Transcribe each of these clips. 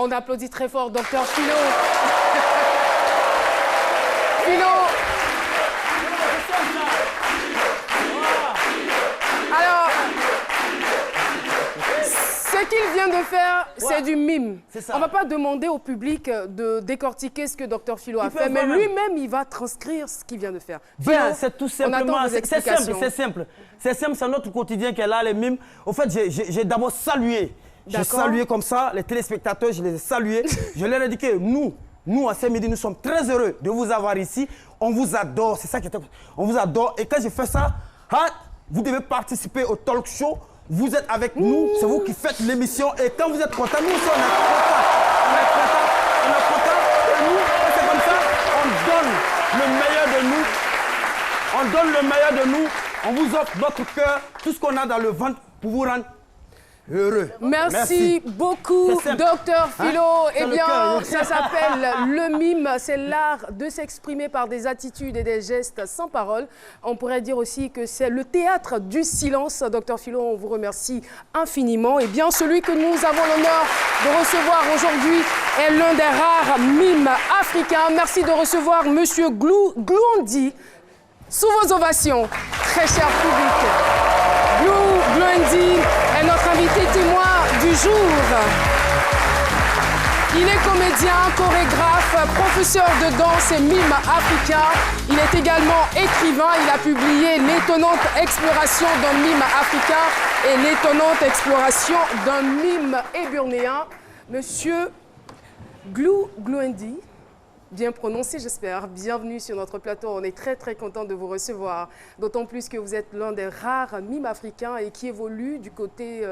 On applaudit très fort Dr Philo. Philo. Alors, ce qu'il vient de faire, c'est du mime. On ne va pas demander au public de décortiquer ce que Dr Philo a fait, mais lui-même, il va transcrire ce qu'il vient de faire. Bien, c'est tout simplement, c'est simple, c'est simple. C'est simple, c'est notre quotidien qu'elle a, les mimes. Au fait, j'ai d'abord salué. J'ai salué comme ça, les téléspectateurs, je les ai salués. Je leur ai dit que nous, à ce midi, nous sommes très heureux de vous avoir ici. On vous adore, c'est ça qui est... On vous adore. Et quand je fais ça, vous devez participer au talk show. Vous êtes avec nous, c'est vous qui faites l'émission. Et quand vous êtes contents, nous aussi, on est contents. On est contents, on est contents. Et nous, c'est comme ça, on donne le meilleur de nous. On donne le meilleur de nous. On vous offre notre cœur, tout ce qu'on a dans le ventre pour vous rendre heureux. Merci beaucoup, Dr Philo. Eh bien, ça s'appelle le mime. C'est l'art de s'exprimer par des attitudes et des gestes sans parole. On pourrait dire aussi que c'est le théâtre du silence. Dr Philo, on vous remercie infiniment. Eh bien, celui que nous avons l'honneur de recevoir aujourd'hui est l'un des rares mimes africains. Merci de recevoir Monsieur Glouandi. Sous vos ovations, très cher public. Glouandi est notre invité témoin du jour. Il est comédien, chorégraphe, professeur de danse et mime africain. Il est également écrivain. Il a publié L'étonnante exploration d'un mime africain et L'étonnante exploration d'un mime éburnéen. Monsieur Glouandi. Bien prononcé, j'espère. Bienvenue sur notre plateau. On est très, très content de vous recevoir. D'autant plus que vous êtes l'un des rares mimes africains et qui évolue du côté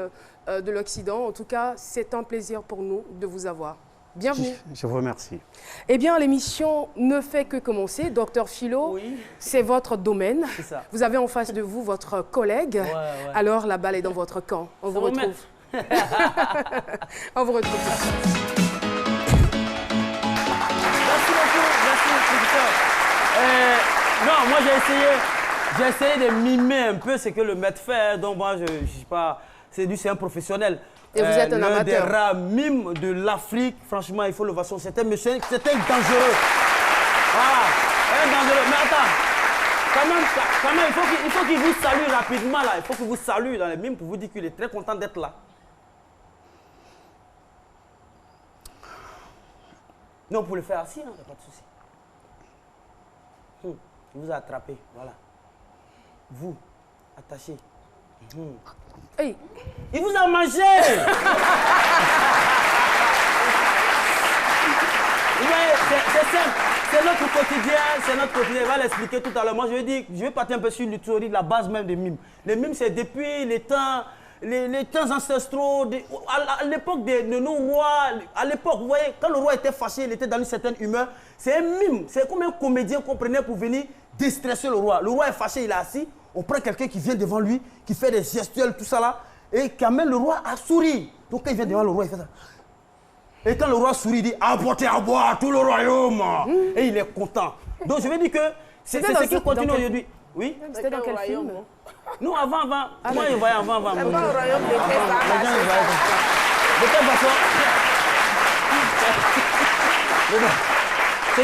de l'Occident. En tout cas, c'est un plaisir pour nous de vous avoir. Bienvenue. Je vous remercie. Eh bien, l'émission ne fait que commencer. Dr Philo, c'est votre domaine. Ça. Vous avez en face de vous votre collègue. Alors, la balle est dans votre camp. On vous retrouve. On vous retrouve tout de suite. Non, moi j'ai essayé de mimer un peu ce que le maître fait, donc moi je sais pas, c'est un professionnel. Et vous êtes un amateur. L'un des rares mimes de l'Afrique, franchement il faut le voir, c'était monsieur, c'était dangereux. Dangereux, mais attends, quand même il faut qu'il vous salue rapidement là, il faut qu'il vous salue dans les mimes pour vous dire qu'il est très content d'être là. Non, pour le faire assis, il n'y a pas de souci. Il vous a attrapé, voilà. Vous, attaché. Hey. Il vous a mangé. C'est simple, c'est notre quotidien, Il va l'expliquer tout à l'heure. Moi, je vais partir un peu sur l'uthéorie de la base même des mimes. Les mimes, c'est depuis les temps ancestraux, à l'époque de nos rois, à l'époque, vous voyez, quand le roi était fâché, il était dans une certaine humeur, c'est un mime, c'est comme un comédien qu'on prenait pour venir déstresser le roi. Le roi est fâché, il est assis, on prend quelqu'un qui vient devant lui, qui fait des gestuels, tout ça là, et qui amène le roi à sourire. Donc quand il vient devant le roi, il fait ça. Et quand le roi sourit, il dit « Apportez à boire tout le royaume !» Et il est content. Donc je veux dire que c'est ce qui continue aujourd'hui. Oui. C'était dans quel film? Non, avant. Moi, je voyais avant. C'est pas le royaume de Tessa. De toute façon. C'est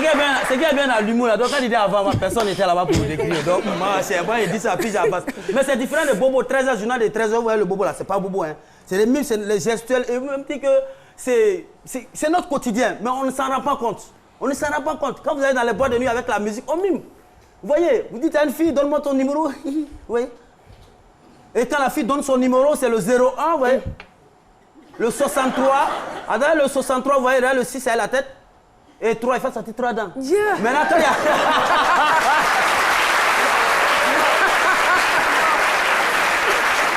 qu'il y a bien dans l'humour là. Donc quand il dit avant, personne n'était là-bas pour vous décrire. Donc moi, il dit ça, puis j'avance. Mais c'est différent de Bobo. 13h, journal de 13h, vous voyez le Bobo là, c'est pas Bobo. Hein. C'est les mimes, c'est les gestuels. Et même dit que c'est notre quotidien, mais on ne s'en rend pas compte. On ne s'en rend pas compte. Quand vous allez dans les boîtes de nuit avec la musique, on mime. Vous voyez, vous dites à une fille, donne-moi ton numéro. Oui. Et quand la fille donne son numéro, c'est le 01, vous voyez. Le 63. Derrière le 63, vous voyez, derrière le 6, c'est la tête. Et 3, il fait sortir 3 dents. Yeah. Maintenant, il y a...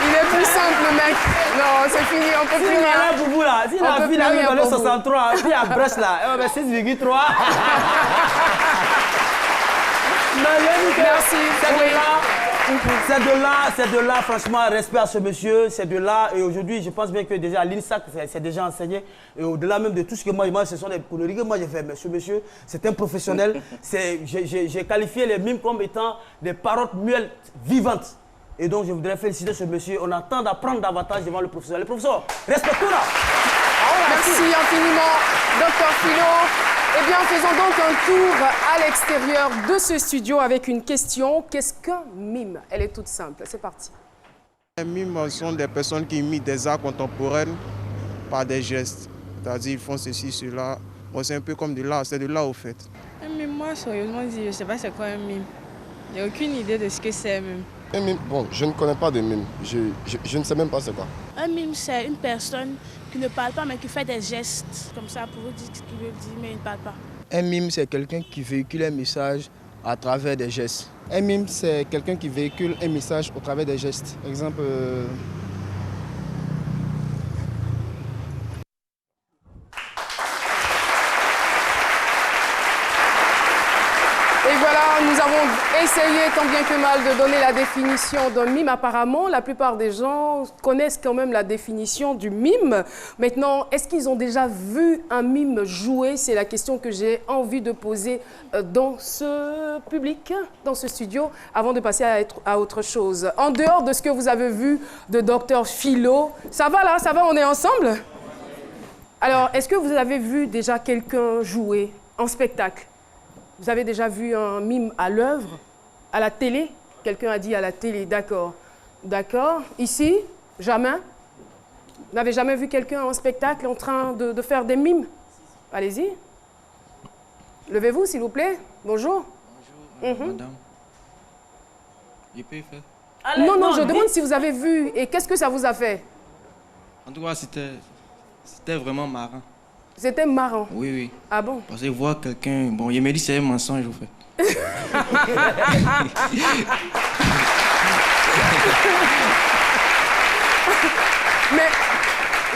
Il est plus simple, le mec. Non, c'est fini, on peut plus rien. Pour vous là, si la fille a eu le 63, puis à Brest là, 6,3. Merci. C'est de là, franchement, respect à ce monsieur, c'est de là. Et aujourd'hui, je pense bien que déjà à l'INSAC, c'est déjà enseigné. Et au-delà même de tout ce que moi ce sont des conneries que moi j'ai fait. Mais ce monsieur, c'est un professionnel. J'ai qualifié les mimes comme étant des paroles muettes vivantes. Et donc, je voudrais féliciter ce monsieur. On attend d'apprendre davantage devant le professeur. Le professeur, respectons-la. Merci Merci infiniment, Dr Philo. Eh bien, faisons donc un tour à l'extérieur de ce studio avec une question. Qu'est-ce qu'un mime? Elle est toute simple. C'est parti. Les mimes sont des personnes qui imitent des arts contemporains par des gestes. C'est-à-dire, ils font ceci, cela. Bon, c'est un peu comme de l'art, c'est de l'art au fait. Un mime, moi, sérieusement dit, je ne sais pas c'est quoi un mime. J'ai aucune idée de ce que c'est même. Un mime, bon, je ne connais pas de mime. Je ne sais même pas c'est quoi. Un mime, c'est une personne qui ne parle pas mais qui fait des gestes comme ça pour vous dire ce qu'il veut dire mais il ne parle pas. Un mime, c'est quelqu'un qui véhicule un message à travers des gestes. Un mime, c'est quelqu'un qui véhicule un message au travers des gestes. Exemple, Et voilà, nous avons essayé tant bien que mal de donner la définition d'un mime. Apparemment, la plupart des gens connaissent quand même la définition du mime. Maintenant, est-ce qu'ils ont déjà vu un mime jouer? C'est la question que j'ai envie de poser dans ce public, dans ce studio, avant de passer à autre chose. En dehors de ce que vous avez vu de Dr Philo, ça va là? Ça va? On est ensemble? Alors, est-ce que vous avez vu déjà quelqu'un jouer en spectacle? Vous avez déjà vu un mime à l'œuvre, à la télé? Quelqu'un a dit à la télé, d'accord. D'accord. Ici, jamais? Vous n'avez jamais vu quelqu'un en spectacle en train de faire des mimes? Allez-y. Levez-vous, s'il vous plaît. Bonjour. Bonjour, madame. Je peux faire? Allez, non, je demande si vous avez vu et qu'est-ce que ça vous a fait? En tout cas, c'était vraiment marrant. C'était marrant. Oui, oui. Ah bon? Parce que voir quelqu'un... Bon, il me dit c'est un mensonge, au fait. Mais,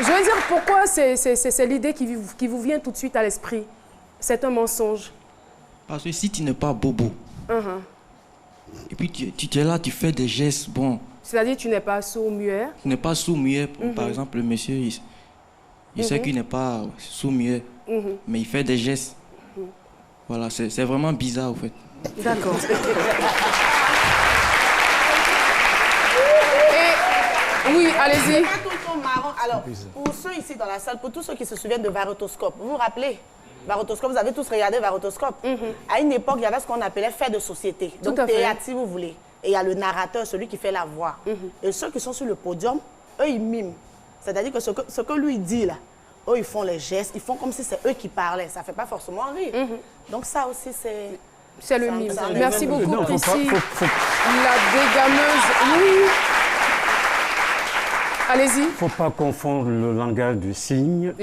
je veux dire, pourquoi c'est l'idée qui vous vient tout de suite à l'esprit? C'est un mensonge. Parce que si tu n'es pas bobo, et puis tu es là, tu fais des gestes, bon... C'est-à-dire tu n'es pas sourd-muet? Tu n'es pas sourd-muet. Par exemple, le monsieur, il sait qu'il n'est pas sourd-muet, mais il fait des gestes. Voilà, c'est vraiment bizarre, au fait. D'accord. Oui, allez-y. C'est pas tout le temps marrant. Alors, pour ceux ici dans la salle, pour tous ceux qui se souviennent de Varotoscope, vous vous rappelez? Varotoscope, vous avez tous regardé Varotoscope. À une époque, il y avait ce qu'on appelait fait de société. Donc, théâtre, si vous voulez. Et il y a le narrateur, celui qui fait la voix. Et ceux qui sont sur le podium, eux, ils miment. C'est-à-dire que ce que lui dit, là, eux, ils font les gestes, ils font comme si c'est eux qui parlaient. Ça ne fait pas forcément rire. Donc, ça aussi, c'est... C'est le mime. Merci beaucoup, Chrissy. La dégameuse. Oui. Allez-y. Il ne faut pas confondre le langage du signe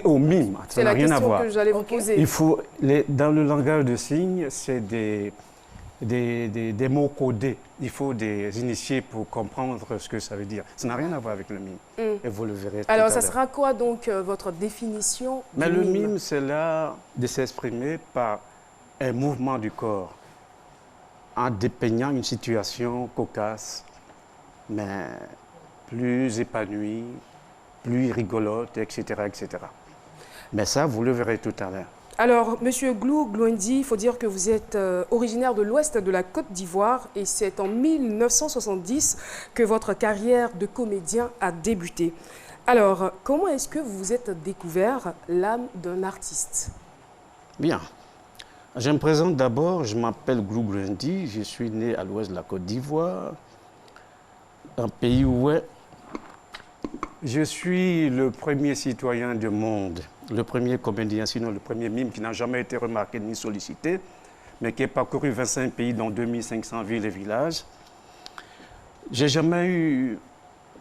au mime. C'est la question que j'allais vous poser. Il faut, dans le langage du signe, c'est des mots codés. Il faut des initiés pour comprendre ce que ça veut dire. Ça n'a rien à voir avec le mime. Et vous le verrez tout à l'heure. Alors, ça sera quoi donc votre définition du mime? Le mime, c'est l'art de s'exprimer par un mouvement du corps en dépeignant une situation cocasse, mais plus épanouie, plus rigolote, etc., etc. Mais ça, vous le verrez tout à l'heure. Alors, Monsieur Glou Gloindi, il faut dire que vous êtes originaire de l'ouest de la Côte d'Ivoire et c'est en 1970 que votre carrière de comédien a débuté. Alors, comment est-ce que vous vous êtes découvert l'âme d'un artiste? Bien. Je me présente d'abord, je m'appelle Glou Gloindi, je suis né à l'ouest de la Côte d'Ivoire, un pays où je suis le premier citoyen du monde, le premier comédien, sinon le premier mime qui n'a jamais été remarqué ni sollicité, mais qui a parcouru 25 pays dans 2500 villes et villages. Je n'ai jamais eu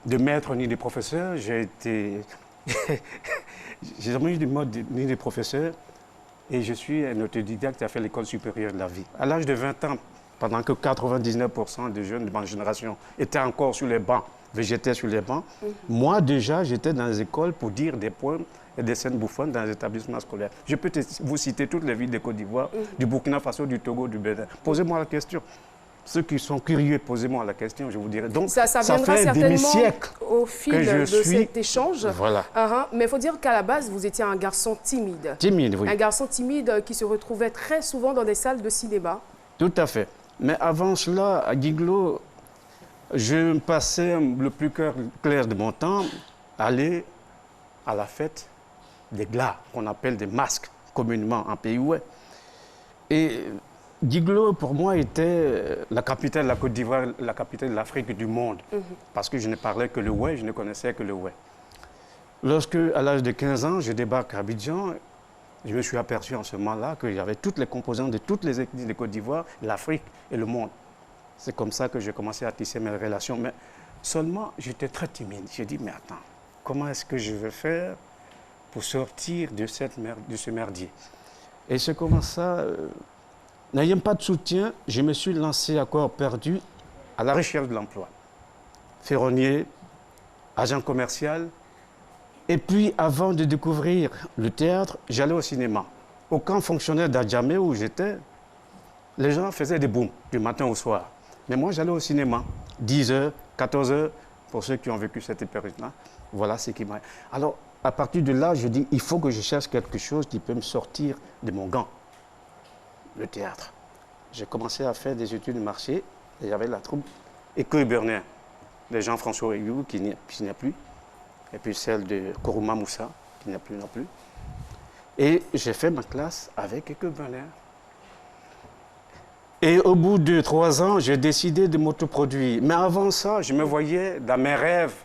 de maître ni de professeur, j'ai jamais eu de maître ni de professeur, et je suis un autodidacte qui a fait l'école supérieure de la vie. À l'âge de 20 ans, pendant que 99% des jeunes de ma génération étaient encore sur les bancs, végétaient sur les bancs, moi déjà j'étais dans les écoles pour dire des poèmes et des scènes bouffonnes dans les établissements scolaires. Je peux vous citer toutes les villes de Côte d'Ivoire, du Burkina Faso, du Togo, du Bénin. Posez-moi la question. Ceux qui sont curieux, posez-moi la question, je vous dirai. Donc, ça viendra fait certainement au fil de cet échange. Voilà. Mais il faut dire qu'à la base, vous étiez un garçon timide. Timide, oui. Un garçon timide qui se retrouvait très souvent dans des salles de cinéma. Tout à fait. Mais avant cela, à Guiglo, je passais le plus clair de mon temps à aller à la fête des glas, qu'on appelle des masques, communément en pays ouest. Et Guiglo, pour moi, était la capitale de la Côte d'Ivoire, la capitale de l'Afrique du monde. Parce que je ne parlais que le ouest, je ne connaissais que le ouest. Lorsque, à l'âge de 15 ans, je débarque à Abidjan, je me suis aperçu en ce moment-là qu'il y avait toutes les composantes de toutes les ethnies de Côte d'Ivoire, l'Afrique et le monde. C'est comme ça que j'ai commencé à tisser mes relations. Mais seulement, j'étais très timide. J'ai dit, mais attends, comment est-ce que je vais faire pour sortir de ce merdier? Et c'est comme ça, n'ayant pas de soutien, je me suis lancé à corps perdu à la recherche de l'emploi. Ferronnier, agent commercial. Et puis, avant de découvrir le théâtre, j'allais au cinéma. Au camp fonctionnaire d'Adjamé où j'étais, les gens faisaient des booms du matin au soir. Mais moi, j'allais au cinéma, 10h, 14h, pour ceux qui ont vécu cette période-là. Voilà ce qui m'a... Alors, à partir de là, je dis, il faut que je cherche quelque chose qui peut me sortir de mon gant. Le théâtre. J'ai commencé à faire des études de marché, et j'avais la troupe École Berner, de Jean-François Rioux, qui n'y a plus. Et puis celle de Kourouma Moussa, qui n'y a plus non plus. Et j'ai fait ma classe avec École Berner. Et au bout de 3 ans, j'ai décidé de m'autoproduire. Mais avant ça, je me voyais dans mes rêves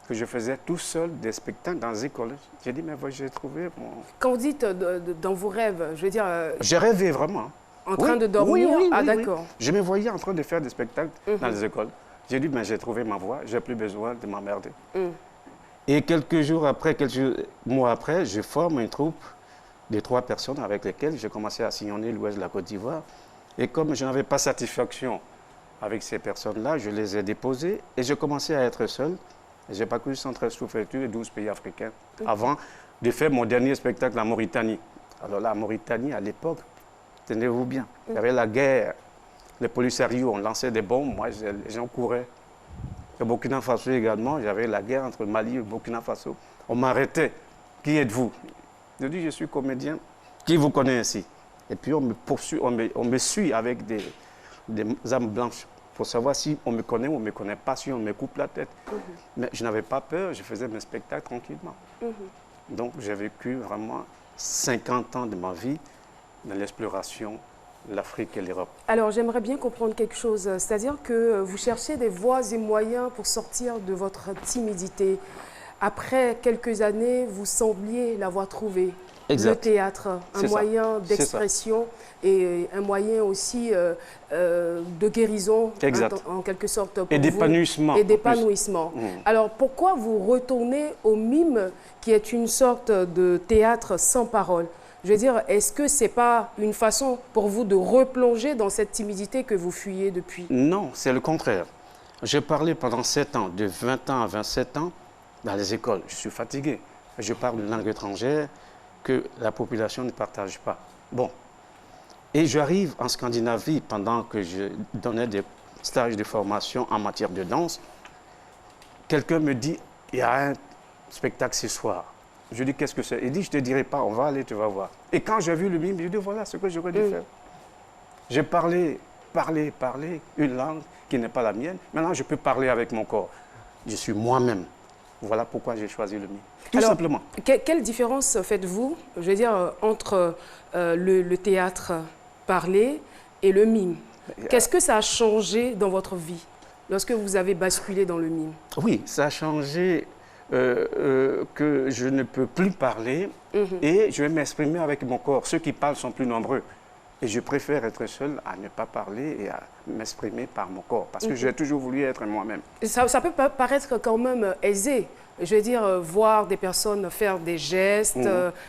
que je faisais tout seul des spectacles dans les écoles. J'ai dit, mais j'ai trouvé mon... Quand vous dites dans vos rêves, je veux dire... J'ai rêvé vraiment. En train de dormir? Oui, ah, d'accord. Je me voyais en train de faire des spectacles dans les écoles. J'ai dit, mais j'ai trouvé ma voie, j'ai plus besoin de m'emmerder. Et quelques mois après, je forme une troupe de 3 personnes avec lesquelles j'ai commencé à sillonner l'ouest de la Côte d'Ivoire. Et comme je n'avais pas satisfaction avec ces personnes-là, je les ai déposées et j'ai commencé à être seul. J'ai parcouru 113 sous-préfectures et 12 pays africains avant de faire mon dernier spectacle en Mauritanie. Alors la Mauritanie, à l'époque, tenez-vous bien, il y avait la guerre. Les policiers, on lançait des bombes, moi, les gens couraient. Au Burkina Faso également, j'avais la guerre entre Mali et le Burkina Faso. On m'arrêtait. Qui êtes-vous? Je dis, je suis comédien. Qui vous connaît ainsi? Et puis on me poursuit, on me suit avec des armes blanches pour savoir si on me connaît ou on ne me connaît pas, si on me coupe la tête. Mais je n'avais pas peur, je faisais mes spectacles tranquillement. Donc j'ai vécu vraiment 50 ans de ma vie dans l'exploration, l'Afrique et l'Europe. Alors j'aimerais bien comprendre quelque chose, c'est-à-dire que vous cherchez des voies et moyens pour sortir de votre timidité. Après quelques années, vous sembliez l'avoir trouvé. Exact. Le théâtre, un moyen d'expression et un moyen aussi de guérison, en quelque sorte. Pour et d'épanouissement. Et d'épanouissement. Alors pourquoi vous retournez au mime, qui est une sorte de théâtre sans parole? Je veux dire, est-ce que ce n'est pas une façon pour vous de replonger dans cette timidité que vous fuyez depuis? Non, c'est le contraire. J'ai parlé pendant 7 ans, de 20 ans à 27 ans, dans les écoles. Je suis fatigué. Je parle une langue étrangère que la population ne partage pas. Bon. Et j'arrive en Scandinavie pendant que je donnais des stages de formation en matière de danse. Quelqu'un me dit, il y a un spectacle ce soir. Je dis, qu'est-ce que c'est? Il dit, je ne te dirai pas, on va aller, tu vas voir. Et quand j'ai vu le mime, je dis, voilà ce que j'aurais dû faire. J'ai parlé une langue qui n'est pas la mienne. Maintenant, je peux parler avec mon corps. Je suis moi-même. Voilà pourquoi j'ai choisi le mime. Tout simplement. Quelle différence faites-vous, je veux dire, entre le théâtre parlé et le mime? Qu'est-ce que ça a changé dans votre vie lorsque vous avez basculé dans le mime? Oui, ça a changé que je ne peux plus parler et je vais m'exprimer avec mon corps. Ceux qui parlent sont plus nombreux. Et je préfère être seul à ne pas parler et à m'exprimer par mon corps. Parce que j'ai toujours voulu être moi-même. Ça peut paraître quand même aisé. Je veux dire, voir des personnes faire des gestes,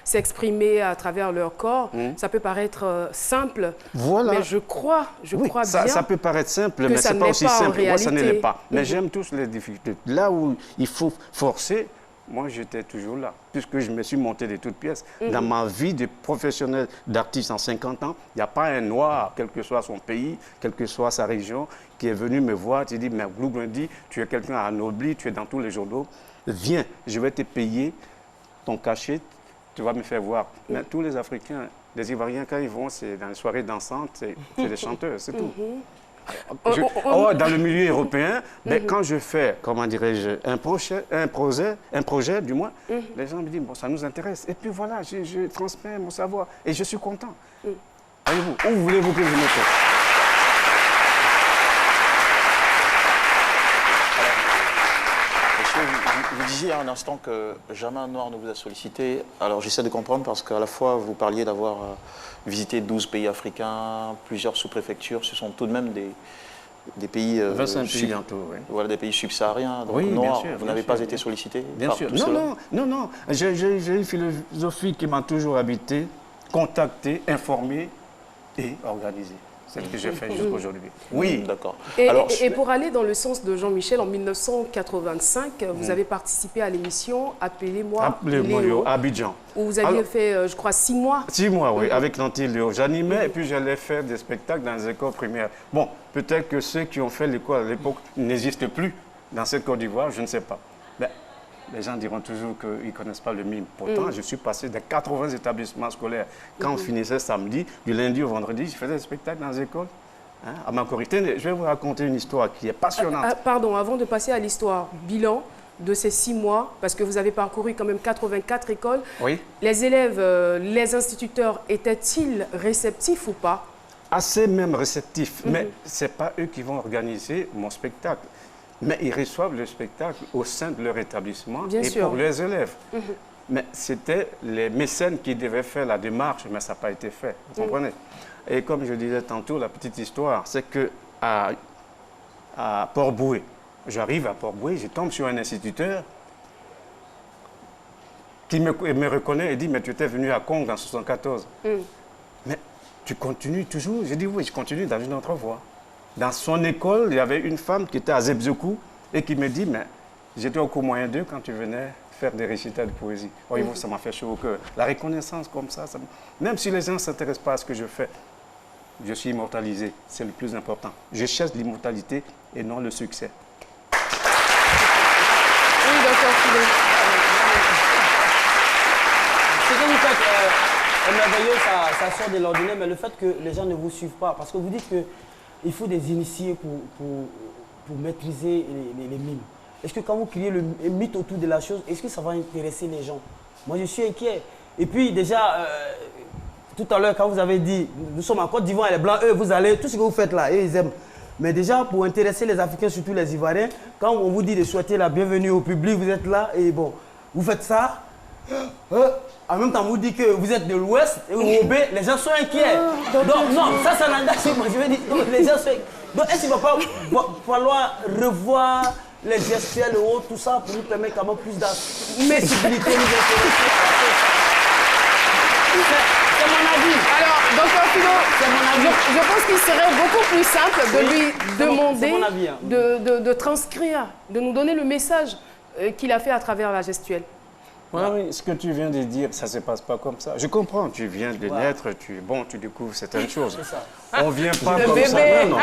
s'exprimer à travers leur corps, ça peut paraître simple. Voilà. Mais je crois bien ça peut paraître simple, mais ce n'est pas aussi simple. Moi, ça ne l'est pas. Mais j'aime tous les difficultés. Là où il faut forcer, moi, j'étais toujours là, puisque je me suis monté de toutes pièces. Dans ma vie de professionnel, d'artiste en 50 ans, il n'y a pas un noir, quel que soit son pays, quelle que soit sa région, qui est venu me voir, qui dit, mais Glou Grundy, tu es quelqu'un anobli, tu es dans tous les journaux, viens, je vais te payer ton cachet, tu vas me faire voir. Mais tous les Africains, les Ivoiriens, quand ils vont, c'est dans les soirées dansantes, c'est des chanteurs, c'est tout. Dans le milieu européen, quand je fais, comment dirais-je, un projet du moins, les gens me disent, bon, ça nous intéresse. Et puis voilà, je transmets mon savoir et je suis content. Voyez-vous, où voulez-vous que je me mette? Vous disiez à un instant que jamais un Noir ne vous a sollicité. Alors j'essaie de comprendre parce qu'à la fois vous parliez d'avoir visité 12 pays africains, plusieurs sous-préfectures. Ce sont tout de même des pays... 25 pays en tout, oui. Voilà, des pays subsahariens. Donc oui, Noirs, bien sûr, vous n'avez pas été sollicité Bien sûr. Non. J'ai une philosophie qui m'a toujours habité, contacté, informé et organisé. C'est ce que j'ai fait jusqu'aujourd'hui. Oui, d'accord. Et pour aller dans le sens de Jean-Michel, en 1985, vous avez participé à l'émission Appelez-moi Léo, à Abidjan. Où vous aviez fait, je crois, 6 mois. 6 mois, oui, avec Nanti Léo. J'animais et puis j'allais faire des spectacles dans les écoles primaires. Bon, peut-être que ceux qui ont fait l'école à l'époque n'existent plus dans cette Côte d'Ivoire, je ne sais pas. Mais les gens diront toujours qu'ils ne connaissent pas le mime. Pourtant, je suis passé de 80 établissements scolaires. Quand on finissait samedi, du lundi au vendredi, je faisais des spectacles dans les écoles. À Makorité, je vais vous raconter une histoire qui est passionnante. Pardon, avant de passer à l'histoire, bilan de ces 6 mois, parce que vous avez parcouru quand même 84 écoles. Oui. Les élèves, les instituteurs, étaient-ils réceptifs ou pas? Assez même réceptifs, mais ce n'est pas eux qui vont organiser mon spectacle. Mais ils reçoivent le spectacle au sein de leur établissement pour les élèves. Mais c'était les mécènes qui devaient faire la démarche, mais ça n'a pas été fait. Vous comprenez? Et comme je disais tantôt, la petite histoire, c'est qu'à Port-Boué, j'arrive à Port-Boué, je tombe sur un instituteur qui me reconnaît et dit, mais tu étais venu à Congo en 1974. Mais tu continues toujours? J'ai dit, oui, je continue dans une autre voie. Dans son école, il y avait une femme qui était à Zebzekou et qui me dit, mais j'étais au cours moyen 2 quand tu venais faire des récitals de poésie. Voyez-vous, ça m'a fait chaud au cœur. La reconnaissance comme ça, même si les gens ne s'intéressent pas à ce que je fais, je suis immortalisé. C'est le plus important. Je cherche l'immortalité et non le succès. Oui, docteur Philo. Ce que vous faites est merveilleux, ça sort de l'ordinaire, mais le fait que les gens ne vous suivent pas, parce que vous dites que il faut des initiés pour maîtriser les mimes. Est-ce que quand vous criez le mythe autour de la chose, est-ce que ça va intéresser les gens? Moi, je suis inquiet. Et puis, déjà, tout à l'heure, quand vous avez dit, nous sommes en Côte d'Ivoire, les Blancs, eux, vous allez, tout ce que vous faites là, eux, ils aiment. Mais déjà, pour intéresser les Africains, surtout les Ivoiriens, quand on vous dit de souhaiter la bienvenue au public, vous êtes là, et bon, vous faites ça. En même temps, on vous dit que vous êtes de l'Ouest et au B, les gens sont inquiets. Donc, non, ça n'engage pas. Je veux dire, les gens sont inquiets. Donc, est-ce qu'il ne va pas falloir revoir les gestuels et autres, tout ça, pour nous permettre quand même plus d'accessibilité? C'est mon avis. Alors, docteur Philo, je pense qu'il serait beaucoup plus simple de lui demander de transcrire, de nous donner le message qu'il a fait à travers la gestuelle. Oui, ce que tu viens de dire, ça ne se passe pas comme ça. Je comprends, tu viens de naître, tu découvres certaines choses. On ne vient pas comme ça. Non.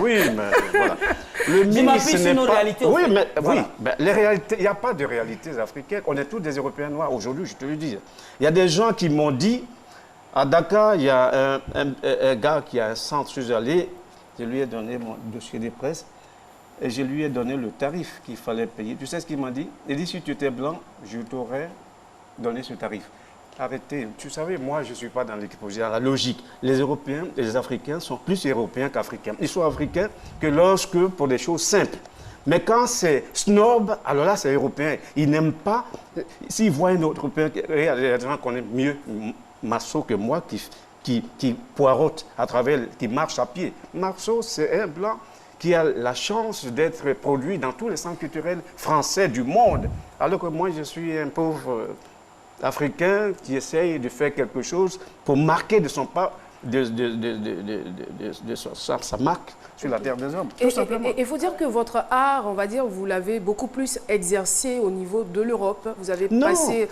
Oui, mais voilà. Le mime, ce n'est pas... réalité, oui, mais voilà. Les réalités, il n'y a pas de réalités africaines. On est tous des Européens noirs aujourd'hui, je te le dis. Il y a des gens qui m'ont dit, à Dakar, il y a un gars qui a un centre, je suis allé, je lui ai donné mon dossier de presse. Et je lui ai donné le tarif qu'il fallait payer. Tu sais ce qu'il m'a dit? Il dit, si tu étais blanc, je t'aurais donné ce tarif. Arrêtez. Tu savais, moi, je ne suis pas dans l'exposé, dans la logique. Les Européens et les Africains sont plus Européens qu'Africains. Ils sont Africains que lorsque, pour des choses simples. Mais quand c'est snob, alors là, c'est Européen. Ils n'aiment pas... S'ils voient un autre Européen, il y a des gens qui connaissent mieux Marceau que moi, qui poirote à travers, qui marche à pied. Marceau, c'est un blanc qui a la chance d'être produit dans tous les centres culturels français du monde. Alors que moi, je suis un pauvre Africain qui essaye de faire quelque chose pour marquer de son pas, sa marque sur la terre des hommes. Tout simplement. Il faut dire que votre art, on va dire, vous l'avez beaucoup plus exercé au niveau de l'Europe. Vous avez passé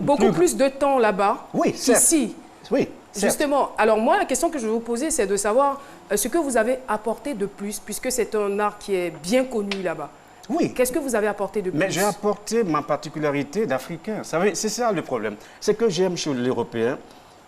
beaucoup plus de temps là-bas qu'ici. Oui. Justement, alors moi, la question que je vais vous poser, c'est de savoir ce que vous avez apporté de plus, puisque c'est un art qui est bien connu là-bas. Oui. Qu'est-ce que vous avez apporté de plus? Mais j'ai apporté ma particularité d'Africain. C'est ça le problème. C'est que j'aime chez l'Européen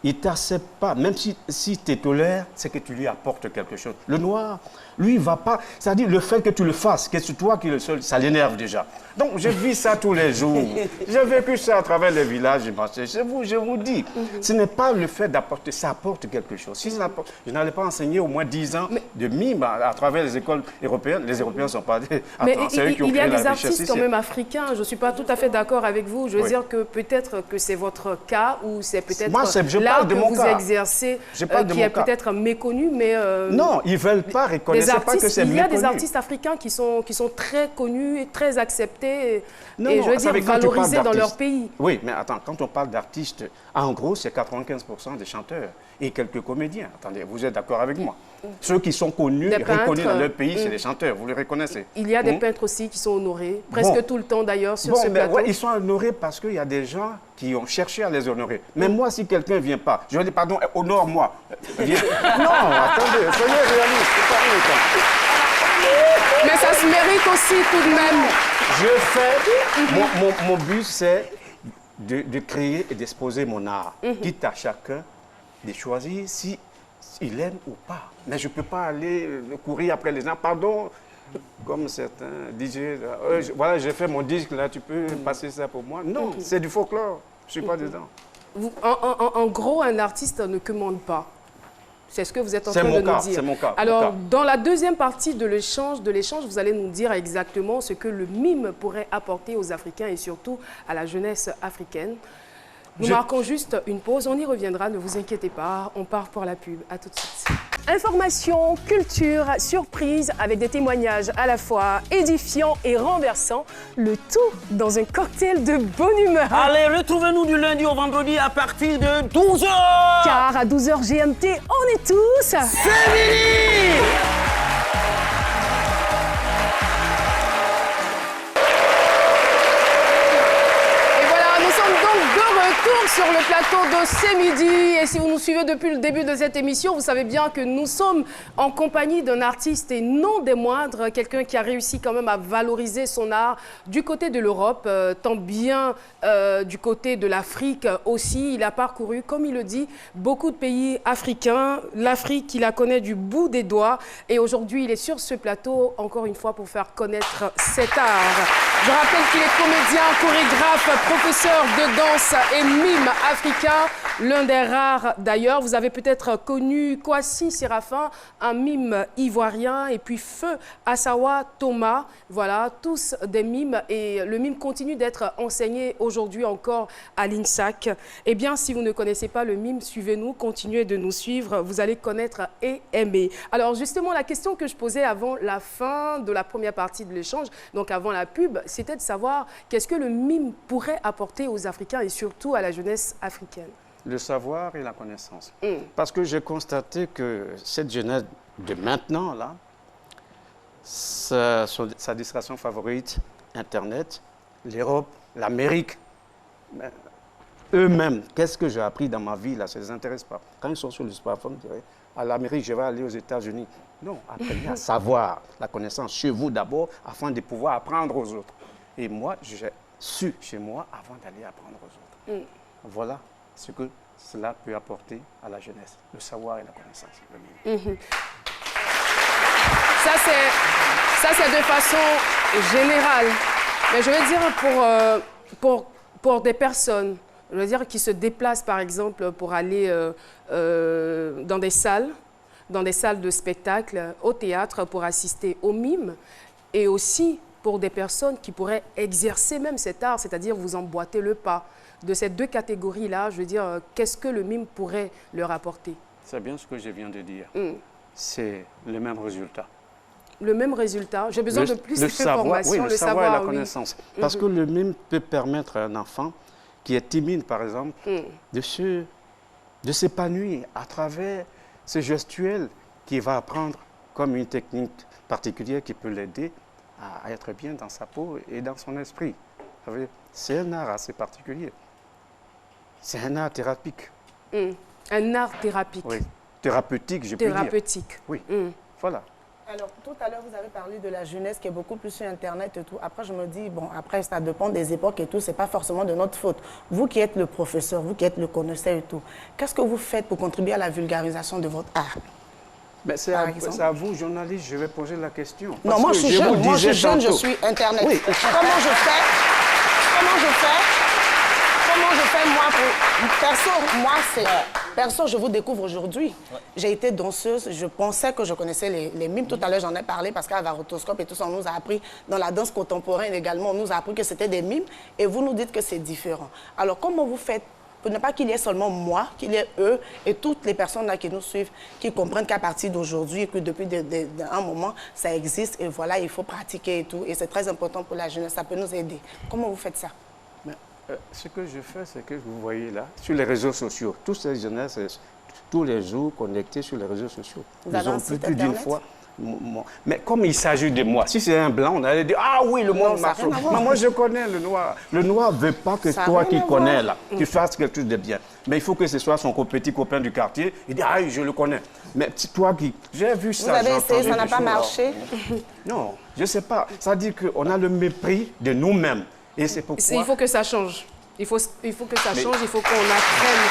il ne t'accepte pas. Même si tu tolères, c'est que tu lui apportes quelque chose. Le noir, lui, il ne va pas... C'est-à-dire le fait que tu le fasses, que c'est toi qui le seul, ça l'énerve déjà. Donc, je vis ça tous les jours. J'ai vécu ça à travers les villages. Je vous dis, ce n'est pas le fait d'apporter, ça apporte quelque chose. Si ça apporte, je n'allais pas enseigner au moins 10 ans de mime à travers les écoles européennes. Les Européens ne sont pas... Mais il y a des artistes quand même africains. Je ne suis pas tout à fait d'accord avec vous. Je veux dire que peut-être que c'est votre cas ou c'est peut-être l'art que vous exercez qui est peut-être méconnu, mais... non, ils ne veulent pas reconnaître pas que c'est méconnu. Il y a des artistes africains qui sont très connus et très acceptés et je veux dire valorisés dans leur pays. Oui, mais attends, quand on parle d'artistes, en gros, c'est 95% des chanteurs et quelques comédiens. Attendez, vous êtes d'accord avec moi? Ceux qui sont connus, reconnus dans leur pays, c'est les chanteurs, vous les reconnaissez. Il y a des peintres aussi qui sont honorés, presque tout le temps d'ailleurs sur ce plateau. Ouais, ils sont honorés parce qu'il y a des gens qui ont cherché à les honorer. Mais moi, si quelqu'un ne vient pas, je vais dire, pardon, honore-moi. Non, attendez, soyez réaliste, c'est pas vrai. Mais ça se mérite aussi tout de même. Je fais, mon but, c'est de créer et d'exposer mon art. Quitte à chacun de choisir si il aime ou pas. Mais je ne peux pas aller courir après les gens. Pardon, comme certains DJ, voilà, j'ai fait mon disque, là, tu peux passer ça pour moi. Non, c'est du folklore. Je ne suis pas dedans. En gros, un artiste ne commande pas. C'est ce que vous êtes en train de nous dire. C'est mon cas. Alors, dans la deuxième partie de l'échange, vous allez nous dire exactement ce que le mime pourrait apporter aux Africains et surtout à la jeunesse africaine. Nous marquons juste une pause, on y reviendra, ne vous inquiétez pas, on part pour la pub. À tout de suite. Information, culture, surprise, avec des témoignages à la fois édifiants et renversants, le tout dans un cocktail de bonne humeur. Allez, retrouvez-nous du lundi au vendredi à partir de 12h. Car à 12h GMT, on est tous... féminines. Sur le plateau de C'est Midi. Et si vous nous suivez depuis le début de cette émission, vous savez bien que nous sommes en compagnie d'un artiste et non des moindres, quelqu'un qui a réussi quand même à valoriser son art du côté de l'Europe, tant bien du côté de l'Afrique aussi. Il a parcouru, comme il le dit, beaucoup de pays africains. L'Afrique, il la connaît du bout des doigts. Et aujourd'hui, il est sur ce plateau, encore une fois, pour faire connaître cet art. Je rappelle qu'il est comédien, chorégraphe, professeur de danse et mime africain, l'un des rares d'ailleurs. Vous avez peut-être connu Kwasi Séraphin, un mime ivoirien, et puis Feu Assawa Thomas. Voilà, tous des mimes et le mime continue d'être enseigné aujourd'hui encore à l'INSAC. Eh bien, si vous ne connaissez pas le mime, suivez-nous, continuez de nous suivre, vous allez connaître et aimer. Alors justement, la question que je posais avant la fin de la première partie de l'échange, donc avant la pub, c'était de savoir qu'est-ce que le mime pourrait apporter aux Africains et surtout à la jeunesse africaine. Le savoir et la connaissance. Parce que j'ai constaté que cette jeunesse de maintenant, là, sa distraction favorite, Internet, l'Europe, l'Amérique, eux-mêmes, qu'est-ce que j'ai appris dans ma vie, là, ça ne les intéresse pas. Quand ils sont sur le smartphone, ils diraient, à l'Amérique, je vais aller aux États-Unis. Non, apprenez à savoir la connaissance chez vous d'abord, afin de pouvoir apprendre aux autres. Et moi, j'ai su chez moi avant d'aller apprendre aux autres. Voilà ce que cela peut apporter à la jeunesse, le savoir et la connaissance. Ça, c'est de façon générale. Mais je veux dire pour des personnes, je veux dire qui se déplacent par exemple pour aller dans des salles de spectacle, au théâtre pour assister au mime et aussi pour des personnes qui pourraient exercer même cet art, c'est-à-dire vous emboîter le pas. De ces deux catégories-là, je veux dire, qu'est-ce que le mime pourrait leur apporter? C'est bien ce que je viens de dire. C'est le même résultat. Le même résultat? J'ai besoin de plus d'informations. Oui, le savoir et la connaissance. Parce que le mime peut permettre à un enfant qui est timide, par exemple, de s'épanouir à travers ce gestuel qu'il va apprendre comme une technique particulière qui peut l'aider à être bien dans sa peau et dans son esprit. C'est un art assez particulier. C'est un art thérapeutique. Un art thérapeutique. Oui, thérapeutique, je peux dire. Thérapeutique. Oui, voilà. Alors, tout à l'heure, vous avez parlé de la jeunesse qui est beaucoup plus sur Internet et tout. Après, je me dis, bon, après, ça dépend des époques et tout. C'est pas forcément de notre faute. Vous qui êtes le professeur, vous qui êtes le connaisseur et tout, qu'est-ce que vous faites pour contribuer à la vulgarisation de votre art? C'est à vous, journaliste, je vais poser la question. Non, moi, je suis jeune, je suis Internet. Oui. Comment je fais, moi, perso, je vous découvre aujourd'hui. Ouais. J'ai été danseuse, je pensais que je connaissais les mimes. Tout à l'heure, j'en ai parlé parce qu'à Varotoscope et tout ça, on nous a appris, dans la danse contemporaine également, on nous a appris que c'était des mimes et vous nous dites que c'est différent. Alors, comment vous faites pour ne pas qu'il y ait seulement moi, qu'il y ait eux et toutes les personnes là qui nous suivent, qui comprennent qu'à partir d'aujourd'hui et que depuis un moment, ça existe et voilà, il faut pratiquer et tout. Et c'est très important pour la jeunesse, ça peut nous aider. Comment vous faites ça? Ce que je fais, c'est que vous voyez là, sur les réseaux sociaux, tous ces jeunesses, tous les jours connectés sur les réseaux sociaux. Ils ont plus d'une fois. Mais comme il s'agit de moi, si c'est un blanc, on allait dire « Ah oui, le monde marche ». Mais moi, je connais le noir. Le noir ne veut pas que toi qui connais là, tu fasses quelque chose de bien. Mais il faut que ce soit son petit copain du quartier. Il dit « Ah, je le connais ». Mais toi qui... J'ai vu ça. Vous avez essayé, ça n'a pas marché? Non, je ne sais pas. Ça dit qu'on a le mépris de nous-mêmes. Et c'est pourquoi... Il faut que ça change. Il faut que ça change. Il faut qu'on apprenne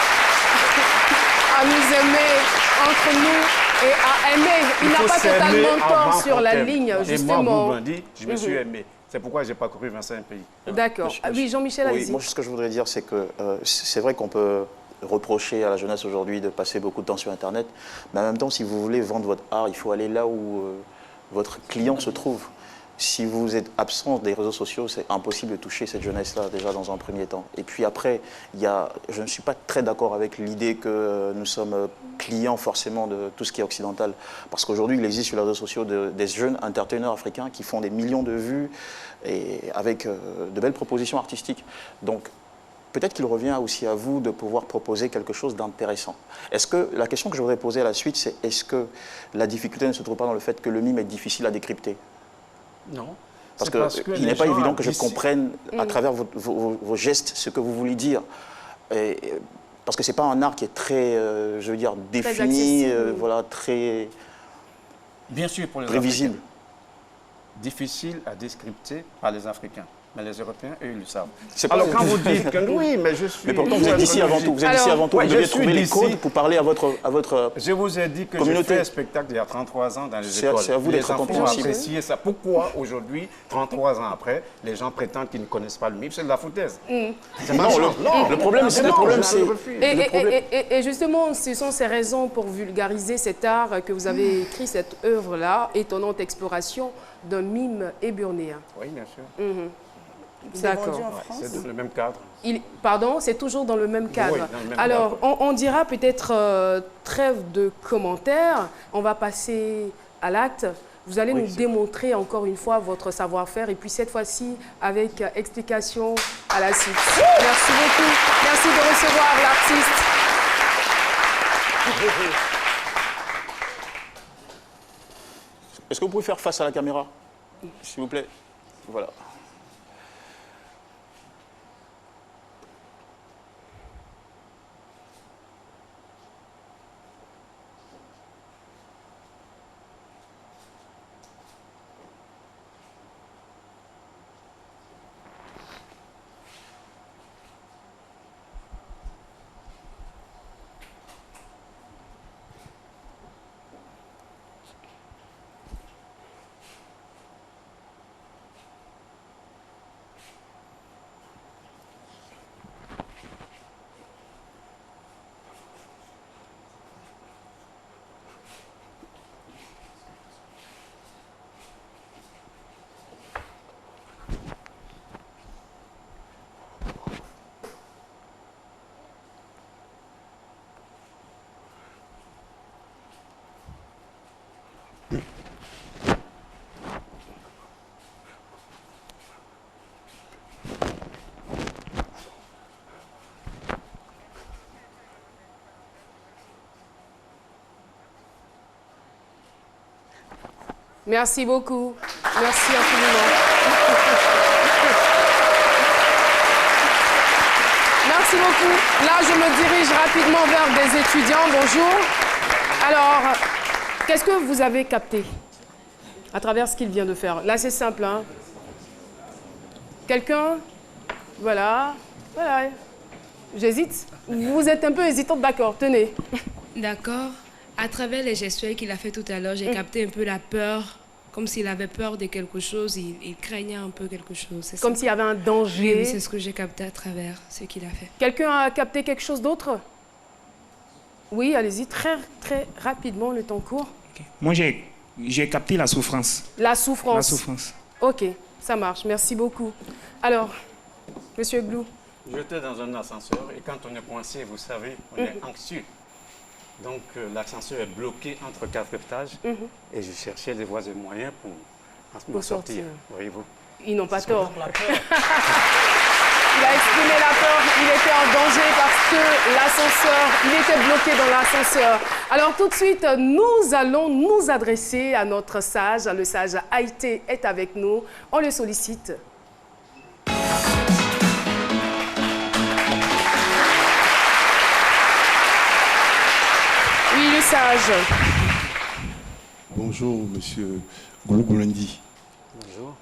à nous aimer entre nous et à aimer. Il n'a pas totalement tort sur la ligne, justement. Et moi, Boublandi, je me suis aimé. C'est pourquoi je n'ai pas couru 25 pays. D'accord. Oui, Jean-Michel, allez-y. Moi, ce que je voudrais dire, c'est que c'est vrai qu'on peut reprocher à la jeunesse aujourd'hui de passer beaucoup de temps sur Internet. Mais en même temps, si vous voulez vendre votre art, il faut aller là où votre client se trouve. Si vous êtes absent des réseaux sociaux, c'est impossible de toucher cette jeunesse-là, déjà dans un premier temps. Et puis après, je ne suis pas très d'accord avec l'idée que nous sommes clients forcément de tout ce qui est occidental. Parce qu'aujourd'hui, il existe sur les réseaux sociaux des jeunes entertainers africains qui font des millions de vues et avec de belles propositions artistiques. Donc, peut-être qu'il revient aussi à vous de pouvoir proposer quelque chose d'intéressant. La question que je voudrais poser à la suite, c'est est-ce que la difficulté ne se trouve pas dans le fait que le mime est difficile à décrypter? Non. Parce qu'il n'est pas évident que je comprenne à travers vos gestes ce que vous voulez dire. Parce que ce n'est pas un art qui est très, je veux dire, défini, voilà, très, bien sûr pour les prévisible. Africains. Difficile à décrypter par les Africains. Mais les Européens, eux, ils le savent. Alors quand vous dites que oui, mais je suis... Mais pourtant, vous êtes ici avant tout. Vous êtes ici avant tout. Vous devez trouver les codes pour parler à votre Je vous ai dit que j'ai fait un spectacle il y a 33 ans dans les écoles. C'est à vous d'être compréhensible. Apprécié ça. Pourquoi aujourd'hui, 33 ans après, les gens prétendent qu'ils ne connaissent pas le MIP? C'est de la foutaise. Le problème, c'est... Et justement, ce sont ces raisons pour vulgariser cet art que vous avez écrit, cette œuvre-là, étonnante exploration d'un mime éburnéen. Oui, bien sûr. D'accord. C'est dans le même cadre. Pardon, c'est toujours dans le même cadre. Oui, dans le même Alors, on dira peut-être trêve de commentaires. On va passer à l'acte. Vous allez nous démontrer encore une fois votre savoir-faire et puis cette fois-ci avec explication à la suite. Merci beaucoup. Merci de recevoir l'artiste. Est-ce que vous pouvez faire face à la caméra, s'il vous plaît? Voilà. Merci beaucoup. Merci infiniment. Merci beaucoup. Là, je me dirige rapidement vers des étudiants. Bonjour. Alors, qu'est-ce que vous avez capté? À travers ce qu'il vient de faire. Là, c'est simple. Hein. Quelqu'un? Voilà. Voilà. J'hésite. Vous êtes un peu hésitante, d'accord. Tenez. D'accord. À travers les gestuels qu'il a fait tout à l'heure, j'ai capté un peu la peur. Comme s'il avait peur de quelque chose, il craignait un peu quelque chose. Comme s'il y avait un danger. Oui, c'est ce que j'ai capté à travers ce qu'il a fait. Quelqu'un a capté quelque chose d'autre? Oui, allez-y, très rapidement, le temps court. Okay. Moi, j'ai capté la souffrance. La souffrance. La souffrance. Ok, ça marche, merci beaucoup. Alors, Monsieur Glou. J'étais dans un ascenseur et quand on est coincé, vous savez, on est anxieux. Donc l'ascenseur est bloqué entre 4 étages et je cherchais des voies et moyens pour m'en sortir. Voyez-vous. Ils n'ont pas tort. Il a exprimé la peur, il était en danger parce que l'ascenseur, il était bloqué dans l'ascenseur. Alors tout de suite, nous allons nous adresser à notre sage. Le sage Haïté est avec nous. On le sollicite. Oui, le sage. Bonjour, monsieur Glou-Goulendi. Bonjour.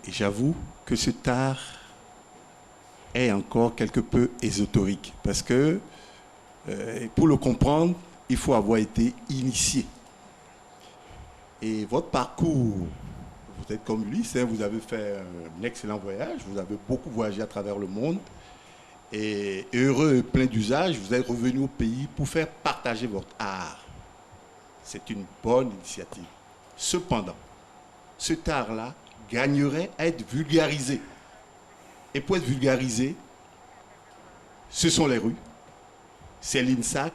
J'avoue que cet art est encore quelque peu ésotérique parce que pour le comprendre, il faut avoir été initié. Et votre parcours, vous êtes comme Ulysse, hein, vous avez fait un excellent voyage, vous avez beaucoup voyagé à travers le monde. Et heureux et plein d'usage, vous êtes revenu au pays pour faire partager votre art. C'est une bonne initiative. Cependant, cet art-là gagnerait à être vulgarisé. Et pour être vulgarisé, ce sont les rues, c'est l'INSAC,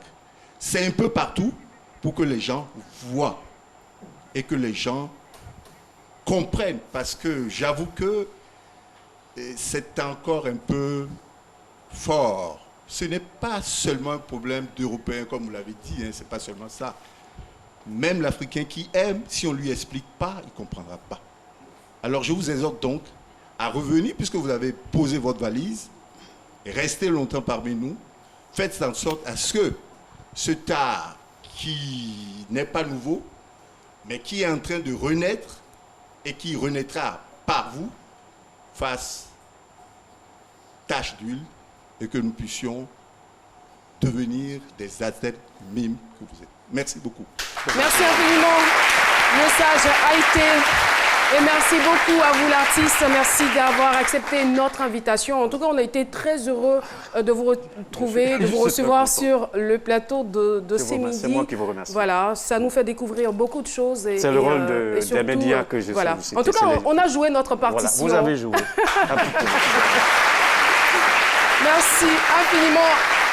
c'est un peu partout pour que les gens voient et que les gens comprennent. Parce que j'avoue que c'est encore un peu fort. Ce n'est pas seulement un problème d'Européens, comme vous l'avez dit, hein, c'est pas seulement ça. Même l'Africain qui aime, si on ne lui explique pas, il ne comprendra pas. Alors je vous exhorte donc à revenir, puisque vous avez posé votre valise, restez longtemps parmi nous, faites en sorte à ce que cet art qui n'est pas nouveau, mais qui est en train de renaître et qui renaîtra par vous, fasse tache d'huile et que nous puissions devenir des adeptes mimes que vous êtes. Merci beaucoup. Merci infiniment, le sage Haïté. Et merci beaucoup à vous l'artiste, merci d'avoir accepté notre invitation. En tout cas, on a été très heureux de vous retrouver, de vous recevoir sur le plateau de C'est midi. C'est moi qui vous remercie. Voilà, ça nous fait découvrir beaucoup de choses. C'est le rôle des médias que je voilà. sollicite. En tout cas, on a joué notre partition. Voilà, vous avez joué. Merci infiniment.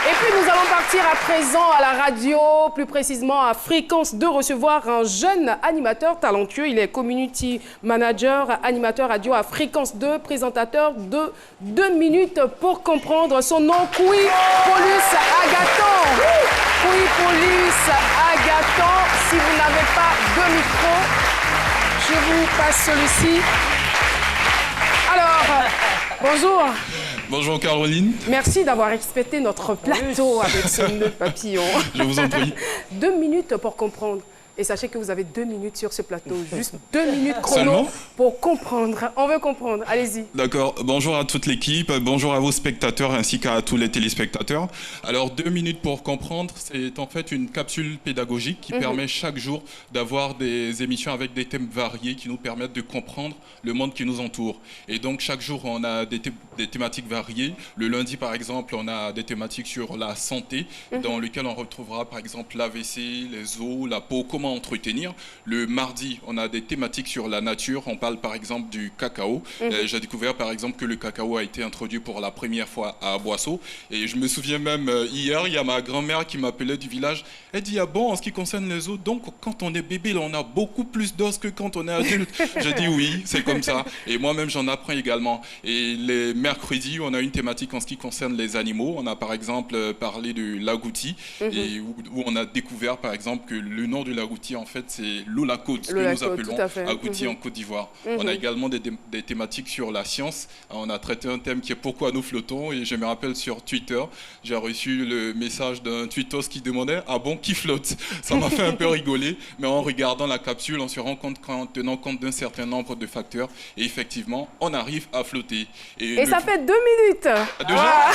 Et puis nous allons partir à présent à la radio, plus précisément à Fréquence 2, recevoir un jeune animateur talentueux. Il est community manager, animateur radio à Fréquence 2, présentateur de 2 minutes pour comprendre. Son nom, Kui Paulus Agathon. Kui Paulus Agathon. Si vous n'avez pas de micro, je vous passe celui-ci. Alors, bonjour. Bonjour Caroline. Merci d'avoir respecté notre plateau avec ce nœud papillon. Je vous en prie. 2 minutes pour comprendre. Et sachez que vous avez 2 minutes sur ce plateau. Juste 2 minutes chrono seulement pour comprendre. On veut comprendre. Allez-y. D'accord. Bonjour à toute l'équipe. Bonjour à vos spectateurs ainsi qu'à tous les téléspectateurs. Alors, 2 minutes pour comprendre, c'est en fait une capsule pédagogique qui permet chaque jour d'avoir des émissions avec des thèmes variés qui nous permettent de comprendre le monde qui nous entoure. Et donc, chaque jour, on a des thématiques variées. Le lundi, par exemple, on a des thématiques sur la santé, dans lesquelles on retrouvera, par exemple, l'AVC, les os, la peau, comment entretenir. Le mardi, on a des thématiques sur la nature. On parle par exemple du cacao. J'ai découvert par exemple que le cacao a été introduit pour la première fois à Boisseau. Et je me souviens même hier, il y a ma grand-mère qui m'appelait du village. Elle dit, ah bon, en ce qui concerne les os, donc quand on est bébé, là, on a beaucoup plus d'os que quand on est adulte. Je dis oui, c'est comme ça. Et moi-même, j'en apprends également. Et les mercredis, on a une thématique en ce qui concerne les animaux. On a par exemple parlé de l'agouti, et où on a découvert par exemple que le nom de l'agouti Agouti, en fait, c'est l'eau la côte, ce que nous appelons Agouti en Côte d'Ivoire. On a également des thématiques sur la science. On a traité un thème qui est pourquoi nous flottons. Et je me rappelle sur Twitter, j'ai reçu le message d'un tweetos qui demandait ah bon, qui flotte? Ça m'a fait un peu rigoler, mais en regardant la capsule, on se rend compte qu'en tenant compte d'un certain nombre de facteurs, et effectivement, on arrive à flotter. Et ça fait 2 minutes. Déjà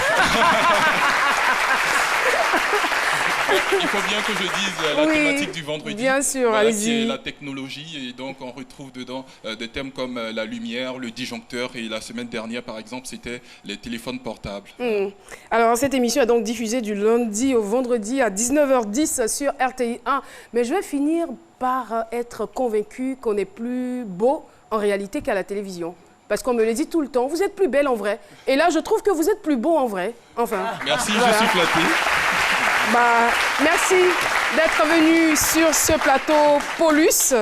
Il faut bien que je dise la thématique du vendredi. Bien sûr, voilà, allez-y. qui est la technologie, et donc on retrouve dedans des thèmes comme la lumière, le disjoncteur, et la semaine dernière, par exemple, c'était les téléphones portables. Alors, cette émission est donc diffusée du lundi au vendredi à 19h10 sur RTI 1. Mais je vais finir par être convaincue qu'on est plus beau en réalité qu'à la télévision. Parce qu'on me le dit tout le temps, vous êtes plus belle en vrai. Et là, je trouve que vous êtes plus beau en vrai. Enfin. Merci, voilà. Je suis flatté. Merci d'être venu sur ce plateau Paulus.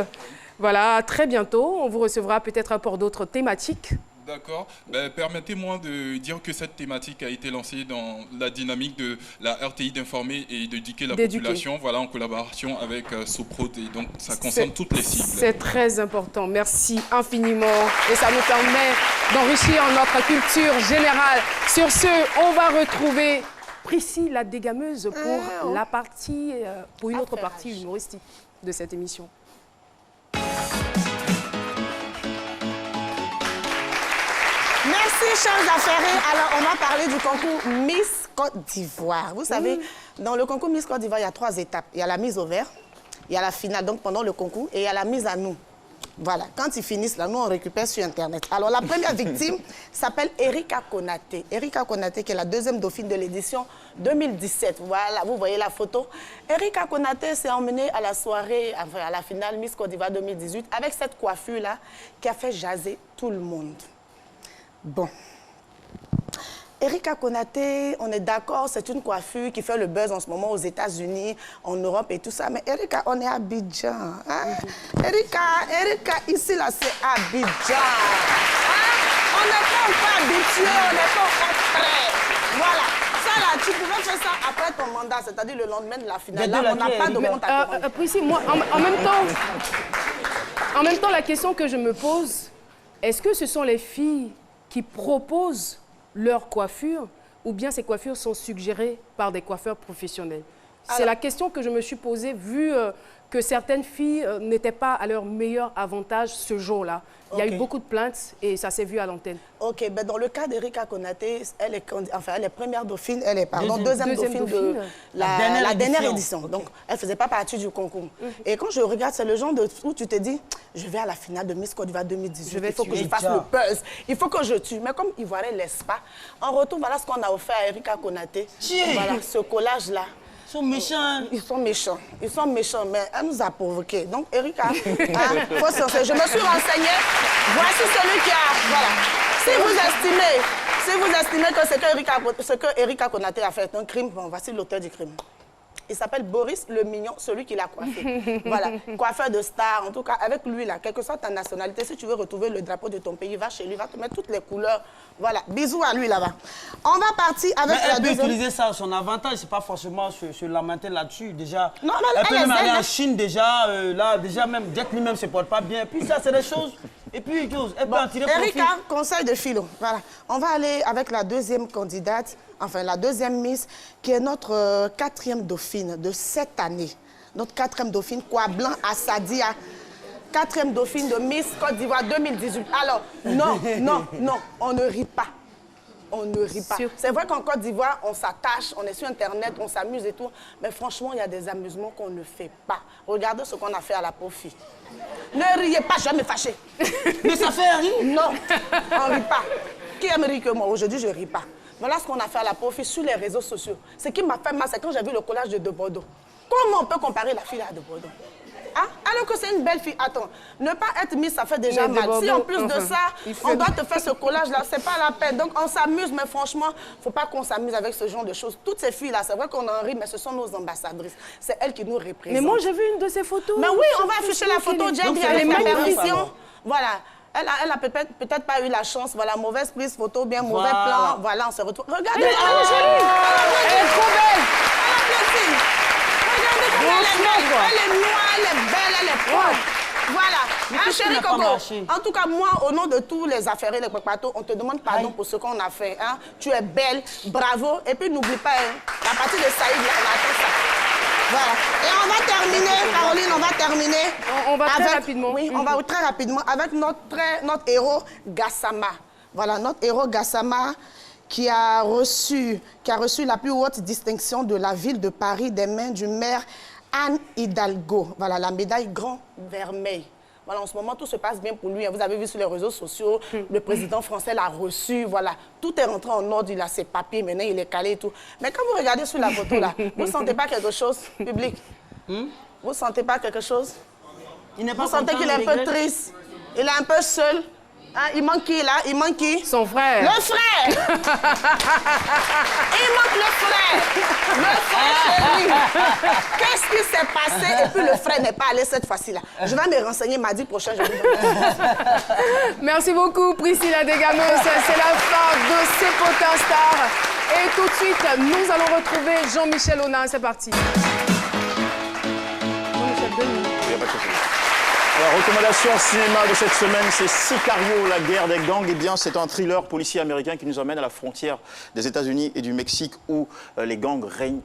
Voilà, à très bientôt. On vous recevra peut-être pour d'autres thématiques. D'accord. Permettez-moi de dire que cette thématique a été lancée dans la dynamique de la RTI d'informer et d'éduquer la population, voilà, en collaboration avec Soprod, et donc ça concerne toutes les cibles. C'est très important. Merci infiniment. Et ça nous permet d'enrichir notre culture générale. Sur ce, on va retrouver Priscille la dégameuse pour la partie, pour une autre partie humoristique de cette émission. Merci, chers affairés. Alors, on va parler du concours Miss Côte d'Ivoire. Vous savez, dans le concours Miss Côte d'Ivoire, il y a 3 étapes. Il y a la mise au vert, il y a la finale, donc pendant le concours, et il y a la mise à nous. Voilà, quand ils finissent là, nous on récupère sur Internet. Alors la première victime s'appelle Erika Konaté. Erika Konaté qui est la 2e dauphine de l'édition 2017. Voilà, vous voyez la photo. Erika Konaté s'est emmenée à la soirée, enfin à la finale Miss Côte d'Ivoire 2018 avec cette coiffure-là qui a fait jaser tout le monde. Bon. Erika Konaté, on est d'accord, c'est une coiffure qui fait le buzz en ce moment aux États-Unis, en Europe et tout ça. Mais Erika, on est à Abidjan. Hein? Erika, ici, là, c'est Abidjan. Hein? On n'est pas encore habitué, on n'est pas encore prêt. Voilà. Ça, là, tu pouvais faire ça après ton mandat, c'est-à-dire le lendemain de la finale. Là, on n'a pas de compte à te rendre. Priscille, moi, en même temps, la question que je me pose, est-ce que ce sont les filles qui proposent leur coiffure, ou bien ces coiffures sont suggérées par des coiffeurs professionnels? C'est la question que je me suis posée, vu que certaines filles n'étaient pas à leur meilleur avantage ce jour-là. Il y a eu beaucoup de plaintes et ça s'est vu à l'antenne. Ok, ben dans le cas d'Erika Konaté, elle est première dauphine, elle est deuxième dauphine de la dernière édition. Donc, elle ne faisait pas partie du concours. Et quand je regarde, c'est le genre où tu te dis, je vais à la finale de Miss Côte d'Ivoire 2018, il faut que je fasse le buzz, il faut que je tue. Mais comme Ivoiriens ne laissent pas, en retour, voilà ce qu'on a offert à Erika Konaté. Voilà, ce collage-là. Ils sont méchants. Ils sont méchants. Ils sont méchants, mais elle nous a provoqués. Donc, Erika, je me suis renseignée. Voici celui qui a... Voilà. Si vous estimez que ce que Erika Konaté a fait est un crime, bon, voici l'auteur du crime. Il s'appelle Boris le Mignon, celui qui l'a coiffé. Voilà, coiffeur de star. En tout cas, avec lui, là, quelle que soit ta nationalité, si tu veux retrouver le drapeau de ton pays, va chez lui, va te mettre toutes les couleurs. Voilà, bisous à lui là-bas. On va partir avec la deuxième... Elle peut utiliser ça à son avantage, c'est pas forcément se lamenter là-dessus. Déjà, non, elle peut même aller en Chine, déjà, là, déjà même, Jet lui-même se porte pas bien. Puis ça, c'est des choses... Et puis, elle peut en tirer profit. Erika, conseil de philo. Voilà. On va aller avec la deuxième candidate, enfin la deuxième Miss, qui est notre 4e dauphine de cette année. Notre 4e dauphine, Kouablan Assadia. 4e dauphine de Miss Côte d'Ivoire 2018. Alors, non, on ne rit pas. On ne rit pas. C'est vrai qu'en Côte d'Ivoire, on s'attache, on est sur Internet, on s'amuse et tout. Mais franchement, il y a des amusements qu'on ne fait pas. Regardez ce qu'on a fait à la pauvre fille. Ne riez pas, je vais me fâcher. Mais ça fait rire? Non, on ne rit pas. Qui aime rire que moi? Aujourd'hui, je ne ris pas. Voilà ce qu'on a fait à la pauvre fille sur les réseaux sociaux. Ce qui m'a fait mal, c'est quand j'ai vu le collage de Bordeaux. Comment on peut comparer la fille à de Bordeaux? Hein? Alors que c'est une belle fille. Attends, ne pas être Miss, ça fait déjà mal. Si en plus de ça, on doit te faire ce collage-là, c'est pas la peine. Donc on s'amuse, mais franchement, faut pas qu'on s'amuse avec ce genre de choses. Toutes ces filles-là, c'est vrai qu'on en rit, mais ce sont nos ambassadrices. C'est elles qui nous représentent. Mais moi, j'ai vu une de ces photos. Mais oui, on va afficher la photo, Jenny, avec ma permission. Voilà. Elle a peut-être pas eu la chance. Voilà, mauvaise prise photo, bien mauvais plan. Voilà, on se retrouve. Regardez, elle est jolie. Elle est trop belle. Elle est noire, elle est belle, elle est propre. Voilà. Chérie Coco, en tout cas, moi, au nom de tous les affairés, les préparateurs, on te demande pardon pour ce qu'on a fait. Hein. Tu es belle, bravo. Et puis, n'oublie pas, hein, la partie de Saïd, là, on attend ça. Voilà. Et on va terminer, Caroline, on va terminer. On va très rapidement. Oui, on va très rapidement avec notre héros Gassama. Voilà, notre héros Gassama qui a reçu la plus haute distinction de la ville de Paris des mains du maire Anne Hidalgo. Voilà, la médaille Grand Vermeil. Voilà, en ce moment, tout se passe bien pour lui. Vous avez vu sur les réseaux sociaux, le président français l'a reçu. Voilà, tout est rentré en ordre, il a ses papiers, maintenant il est calé et tout. Mais quand vous regardez sur la photo, là, vous ne sentez pas quelque chose, public? Vous ne sentez pas quelque chose? Vous sentez qu'il est un peu triste? Il est un peu seul? Hein, il manque qui, là? Il manque qui? Son frère. Le frère! Il manque le frère! Le frère, chérie! Qu'est-ce qui s'est passé? Et puis le frère n'est pas allé cette fois-ci, là. Je vais me renseigner mardi prochain. Je vais Merci beaucoup, Priscilla Desgameuse. C'est la fin de ces potins stars. Et tout de suite, nous allons retrouver Jean-Michel Aunin. C'est parti. Jean-Michel, 2 minutes. La recommandation cinéma de cette semaine, c'est Sicario, la guerre des gangs. Eh bien, c'est un thriller policier américain qui nous emmène à la frontière des États-Unis et du Mexique où les gangs règnent,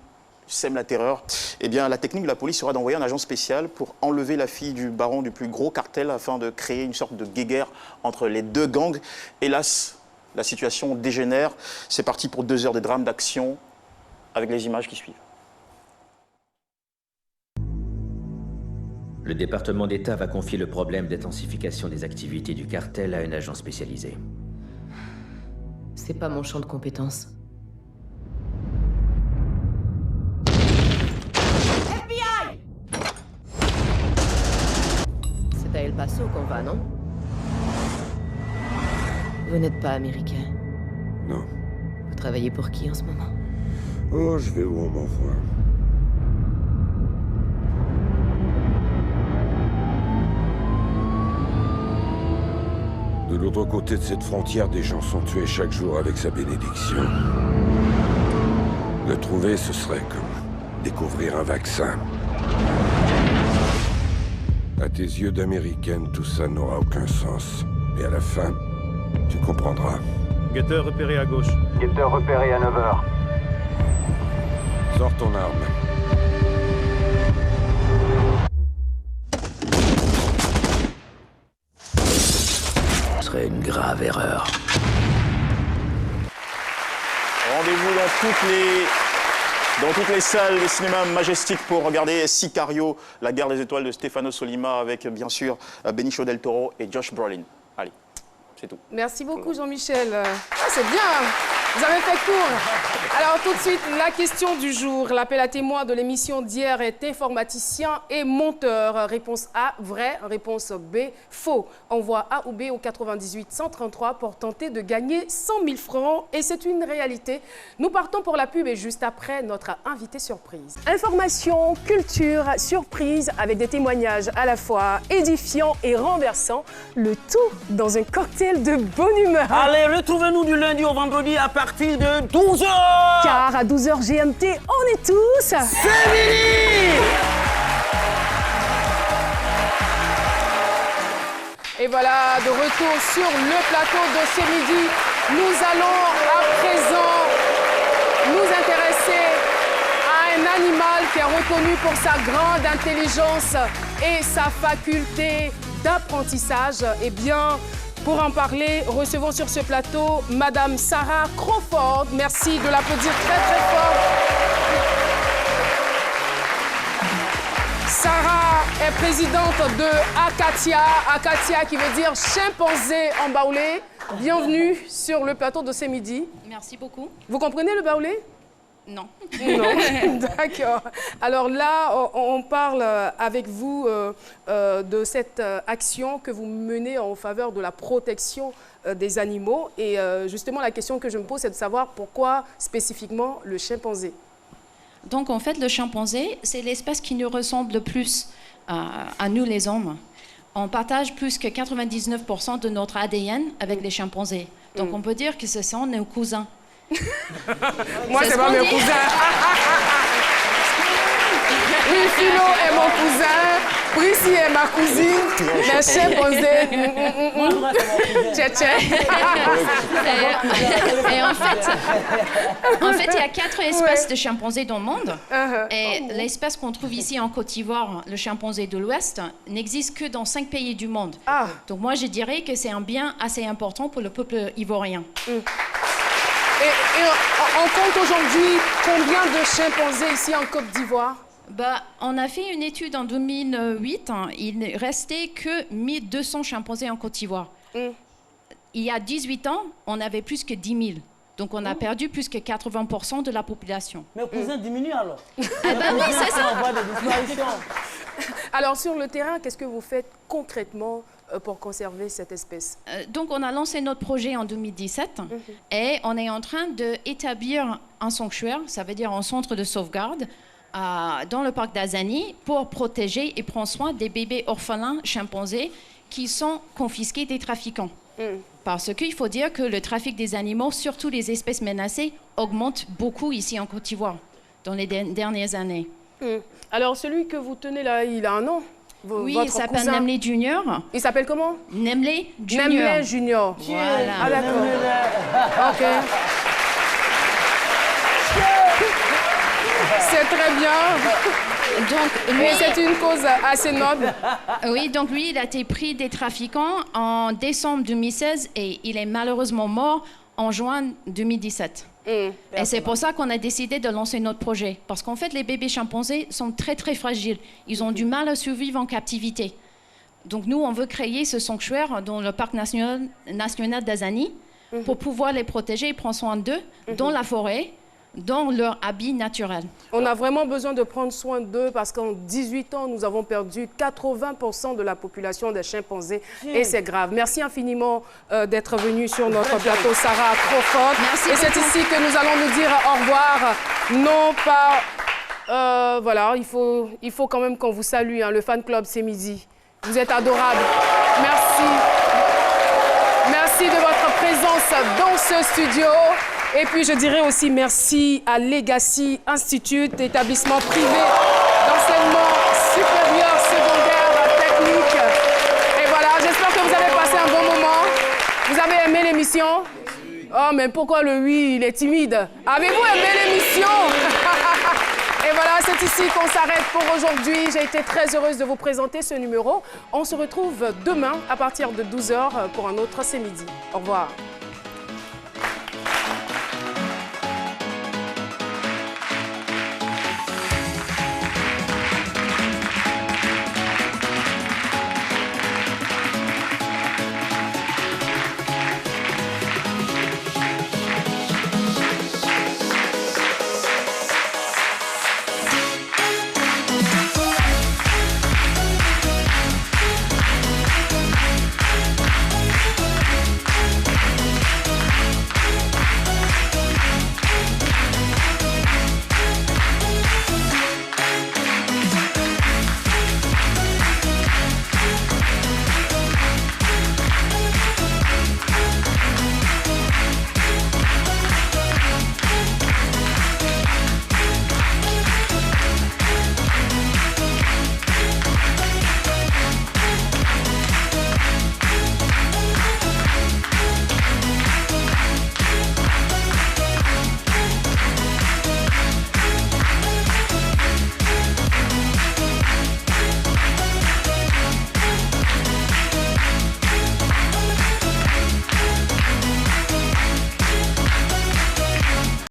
sèment la terreur. Eh bien, la technique de la police sera d'envoyer un agent spécial pour enlever la fille du baron du plus gros cartel afin de créer une sorte de guéguerre entre les deux gangs. Hélas, la situation dégénère. C'est parti pour 2 heures de drame d'action avec les images qui suivent. Le département d'État va confier le problème d'intensification des activités du cartel à un agent spécialisé. C'est pas mon champ de compétences. FBI! C'est à El Paso qu'on va, non? Vous n'êtes pas américain. Non. Vous travaillez pour qui en ce moment? Oh, je vais où on m'envoie. De l'autre côté de cette frontière, des gens sont tués chaque jour avec sa bénédiction. Le trouver, ce serait comme découvrir un vaccin. À tes yeux d'américaine, tout ça n'aura aucun sens. Et à la fin, tu comprendras. Guetteur repéré à gauche. Guetteur repéré à 9h. Sors ton arme. Ce serait une grave erreur. Rendez-vous dans toutes les salles de cinéma Majestic pour regarder Sicario, la guerre des étoiles de Stefano Sollima avec bien sûr Benicio del Toro et Josh Brolin. Allez, c'est tout. Merci beaucoup Jean-Michel. Ah, c'est bien, vous avez fait court. Alors tout de suite, la question du jour. L'appel à témoins de l'émission d'hier est informaticien et monteur. Réponse A, vrai. Réponse B, faux. Envoie A ou B au 98 133 pour tenter de gagner 100 000 francs. Et c'est une réalité. Nous partons pour la pub et juste après, notre invité surprise. Information, culture, surprise avec des témoignages à la fois édifiants et renversants. Le tout dans un cocktail de bonne humeur. Allez, retrouvez-nous du lundi au vendredi à partir de 12h. Car à 12h GMT, on est tous... C'est fini. Et voilà, de retour sur le plateau de ce midi. Nous allons à présent nous intéresser à un animal qui est reconnu pour sa grande intelligence et sa faculté d'apprentissage. Eh bien, pour en parler, recevons sur ce plateau Madame Sarah Crawford. Merci de l'applaudir très très fort. Sarah est présidente de Acatia. Acatia qui veut dire chimpanzé en baoulé. Bienvenue sur le plateau de ce midi. Merci beaucoup. Vous comprenez le baoulé? Non. Non, d'accord. Alors là, on parle avec vous de cette action que vous menez en faveur de la protection des animaux. Et justement, la question que je me pose, c'est de savoir pourquoi spécifiquement le chimpanzé. Donc en fait, le chimpanzé, c'est l'espèce qui nous ressemble le plus à nous les hommes. On partage plus que 99% de notre ADN avec les chimpanzés. Donc on peut dire que ce sont nos cousins. Moi, c'est pas mes cousins. Oui, Philo est mon cousin, Prissy est ma cousine, les chimpanzés... Et en fait, il y a 4 espèces de chimpanzés dans le monde. Et l'espèce qu'on trouve ici en Côte d'Ivoire, le chimpanzé de l'Ouest, n'existe que dans 5 pays du monde. Donc moi, je dirais que c'est un bien assez important pour le peuple ivoirien. Et on compte aujourd'hui combien de chimpanzés ici en Côte d'Ivoire? On a fait une étude en 2008. Il ne restait que 1200 chimpanzés en Côte d'Ivoire. Il y a 18 ans, on avait plus que 10 000. Donc, on a perdu plus que 80% de la population. Mais le cousin diminue alors. Oui, c'est ça. On voit des disparitions. Alors, sur le terrain, qu'est-ce que vous faites concrètement pour conserver cette espèce? Donc, on a lancé notre projet en 2017 et on est en train d'établir un sanctuaire, ça veut dire un centre de sauvegarde, dans le parc d'Azani pour protéger et prendre soin des bébés orphelins chimpanzés qui sont confisqués des trafiquants. Parce qu'il faut dire que le trafic des animaux, surtout les espèces menacées, augmente beaucoup ici en Côte d'Ivoire dans les dernières années. Alors, celui que vous tenez là, il a un nom? Oui, il s'appelle Nemlé Junior. Il s'appelle comment? Nemlé Junior. Nemlé Junior. Voilà. Ah, d'accord. OK. C'est très bien. Donc, lui, c'est une cause assez noble. Oui, donc lui, il a été pris des trafiquants en décembre 2016 et il est malheureusement mort en juin 2017. Et c'est pour ça qu'on a décidé de lancer notre projet. Parce qu'en fait, les bébés chimpanzés sont très, très fragiles. Ils ont du mal à survivre en captivité. Donc nous, on veut créer ce sanctuaire dans le parc national d'Azani pour pouvoir les protéger et prendre soin d'eux dans la forêt, dans leur habit naturel. On a vraiment besoin de prendre soin d'eux parce qu'en 18 ans, nous avons perdu 80% de la population des chimpanzés et c'est grave. Merci infiniment d'être venu sur notre plateau, Sarah Crawford. Merci et c'est ici que nous allons nous dire au revoir. Non pas... voilà, il faut quand même qu'on vous salue. Hein. Le fan club, c'est midi. Vous êtes adorables. Merci. Merci de votre présence dans ce studio. Et puis, je dirais aussi merci à Legacy Institute, établissement privé d'enseignement supérieur, secondaire, technique. Et voilà, j'espère que vous avez passé un bon moment. Vous avez aimé l'émission? Oh, mais pourquoi le oui, il est timide? Avez-vous aimé l'émission? Et voilà, c'est ici qu'on s'arrête pour aujourd'hui. J'ai été très heureuse de vous présenter ce numéro. On se retrouve demain à partir de 12h pour un autre C'est midi. Au revoir.